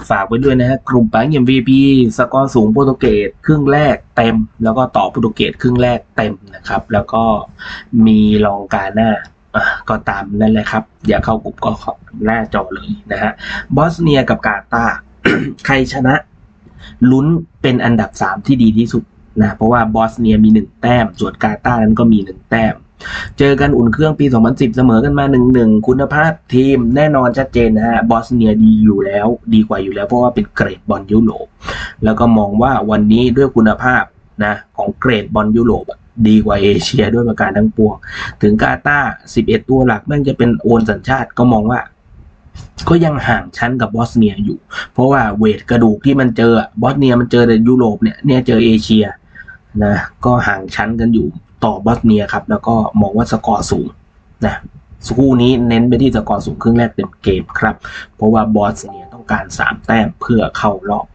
ฝากไว้ด้วยนะฮะกลุ่มแบงก์ MVP สกอร์สูงโปรตุเกสครึ่งแรกเต็มแล้วก็ต่อโปรตุเกสครึ่งแรกเต็มนะครับแล้วก็มีรองกาหน้าก็ตามนั่นแหละครับอย่าเข้ากลุ่มก็หน้าจอเลยนะฮะบอสเนียกับกาตาร์ ใครชนะลุ้นเป็นอันดับ3ที่ดีที่สุดนะเพราะว่าบอสเนียมี1แต้มส่วนกาตาร์นั้นก็มี1แต้มเจอกันอุ่นเครื่องปี2010เสมอกันมา 1-1 คุณภาพทีมแน่นอนชัดเจนนะฮะบอสเนียดีอยู่แล้วดีกว่าอยู่แล้วเพราะว่าเป็นเกรดบอลยุโรปแล้วก็มองว่าวันนี้ด้วยคุณภาพนะของเกรดบอลยุโรปดีกว่าเอเชียด้วยประการทั้งปวงถึงกาตาร์11ตัวหลักแม่งจะเป็นโอนสัญชาติก็มองว่าก็ยังห่างชั้นกับบอสเนียอยู่เพราะว่าเวทกระดูกที่มันเจอบอสเนียมันเจอแต่ยุโรปเนี่ยเจอเอเชียนะก็ห่างชั้นกันอยู่ต่อบอสเนียครับแล้วก็มองว่าสกอร์สูงนะคู่นี้เน้นไปที่สกอร์สูงครึ่งแรกเต็มเกมครับเพราะว่าบอสเนียต้องการ3แต้มเพื่อเข้ารอบ